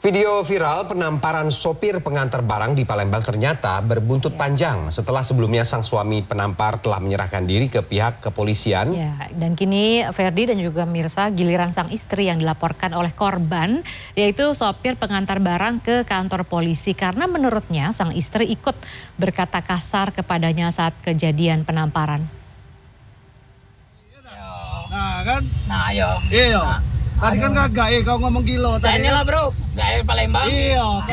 Video viral penamparan sopir pengantar barang di Palembang ternyata berbuntut panjang setelah sebelumnya sang suami penampar telah menyerahkan diri ke pihak kepolisian. Ya, dan kini Ferdi dan juga Mirsa, giliran sang istri yang dilaporkan oleh korban, yaitu sopir pengantar barang ke kantor polisi karena menurutnya sang istri ikut berkata kasar kepadanya saat kejadian penamparan. Nah kan? Nah ayo. Iya. Tadi kan kagak kau ngomong kilo. Ini lah bro, gak Palembang. Iya.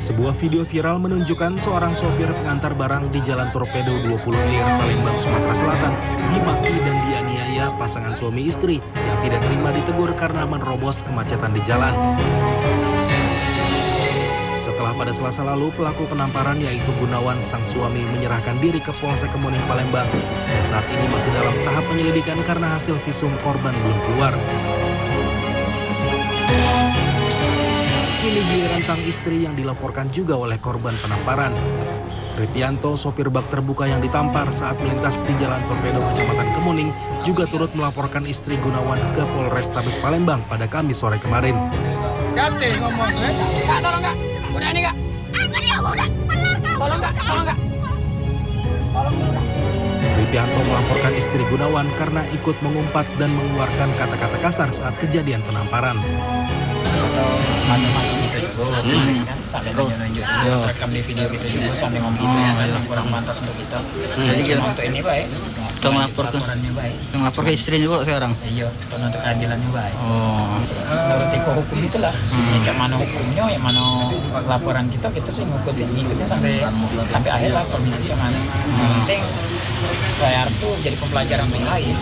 Sebuah video viral menunjukkan seorang sopir pengantar barang di Jalan Torpedo 20 Ilir, Palembang, Sumatera Selatan dimaki dan dianiaya pasangan suami istri yang tidak terima ditegur karena menerobos kemacetan di jalan. Setelah pada Selasa lalu pelaku penamparan yaitu Gunawan sang suami menyerahkan diri ke Polsek Kemuning Palembang dan saat ini masih dalam tahap penyelidikan karena hasil visum korban belum keluar. Kini giliran sang istri yang dilaporkan juga oleh korban penamparan. Ripianto, sopir bak terbuka yang ditampar saat melintas di Jalan Torpedo Kecamatan Kemuning, juga turut melaporkan istri Gunawan ke Polrestabes Palembang pada Kamis sore kemarin. Ganti ngomong, Kak, tolong kak. Udah nih kak. Tolong kak, tolong kak. Ripianto melaporkan istri Gunawan karena ikut mengumpat dan mengeluarkan kata-kata kasar saat kejadian penamparan. Masa-masa gitu juga, kan sampai nunjuk rekam di video gitu juga sampai ngomong gitu ya, kurang pantas untuk kita. Jadi cuma untuk ini baik, kita laporannya baik. Kita lapor ke istrinya juga sekarang. Iya, untuk keadilannya baik. Oh. Menurut hukum itulah, yang mana hukumnya, yang mana laporan kita sih ngikutnya sampai akhir lah komisi sama. Yang penting bayar tuh jadi pembelajaran yang lain.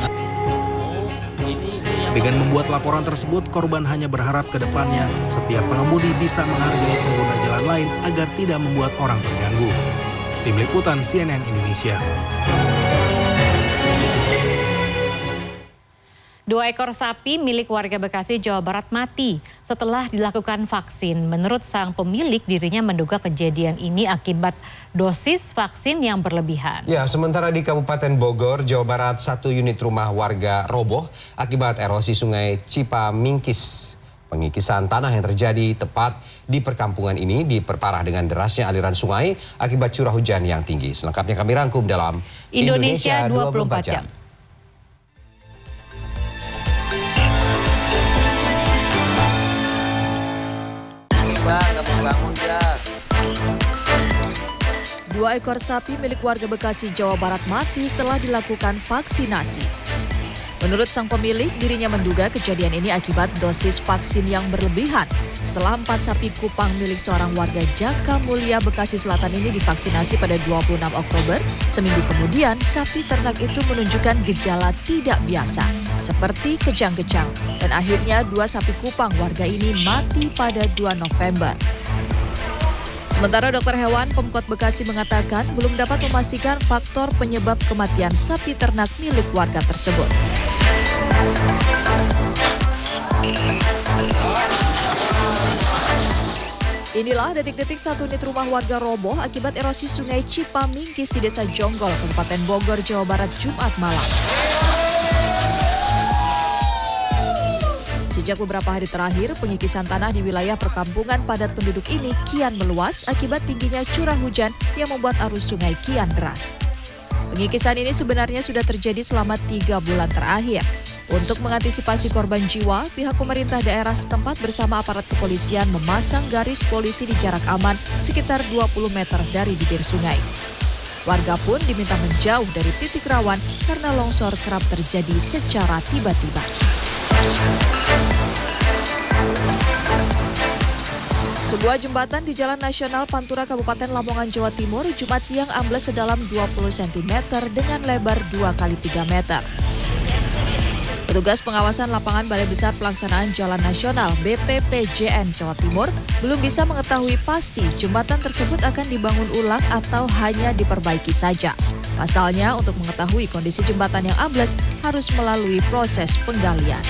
Dengan membuat laporan tersebut, korban hanya berharap ke depannya setiap pengemudi bisa menghargai pengguna jalan lain agar tidak membuat orang terganggu. Tim Liputan CNN Indonesia. 2 ekor sapi milik warga Bekasi, Jawa Barat mati setelah dilakukan vaksin. Menurut sang pemilik, dirinya menduga kejadian ini akibat dosis vaksin yang berlebihan. Ya, sementara di Kabupaten Bogor, Jawa Barat, 1 unit rumah warga roboh akibat erosi sungai Cipamingkis. Pengikisan tanah yang terjadi tepat di perkampungan ini diperparah dengan derasnya aliran sungai akibat curah hujan yang tinggi. Selengkapnya kami rangkum dalam Indonesia 24 Jam. Dua ekor sapi milik warga Bekasi, Jawa Barat mati setelah dilakukan vaksinasi. Menurut sang pemilik, dirinya menduga kejadian ini akibat dosis vaksin yang berlebihan. Setelah 4 sapi kupang milik seorang warga Jaka Mulia, Bekasi Selatan ini divaksinasi pada 26 Oktober, seminggu kemudian sapi ternak itu menunjukkan gejala tidak biasa, seperti kejang-kejang. Dan akhirnya 2 sapi kupang warga ini mati pada 2 November. Sementara dokter hewan Pemkot Bekasi mengatakan belum dapat memastikan faktor penyebab kematian sapi ternak milik warga tersebut. Inilah detik-detik 1 unit rumah warga roboh akibat erosi sungai Cipamingkis di Desa Jonggol, Kabupaten Bogor, Jawa Barat, Jumat malam. Sejak beberapa hari terakhir, pengikisan tanah di wilayah perkampungan padat penduduk ini kian meluas akibat tingginya curah hujan yang membuat arus sungai kian deras. Pengikisan ini sebenarnya sudah terjadi selama 3 bulan terakhir. Untuk mengantisipasi korban jiwa, pihak pemerintah daerah setempat bersama aparat kepolisian memasang garis polisi di jarak aman sekitar 20 meter dari bibir sungai. Warga pun diminta menjauh dari titik rawan karena longsor kerap terjadi secara tiba-tiba. Sebuah jembatan di Jalan Nasional Pantura Kabupaten Lamongan, Jawa Timur, Jumat siang ambles sedalam 20 cm dengan lebar 2 x 3 meter. Petugas pengawasan lapangan Balai Besar Pelaksanaan Jalan Nasional BPPJN Jawa Timur belum bisa mengetahui pasti jembatan tersebut akan dibangun ulang atau hanya diperbaiki saja. Pasalnya, untuk mengetahui kondisi jembatan yang ambles harus melalui proses penggalian.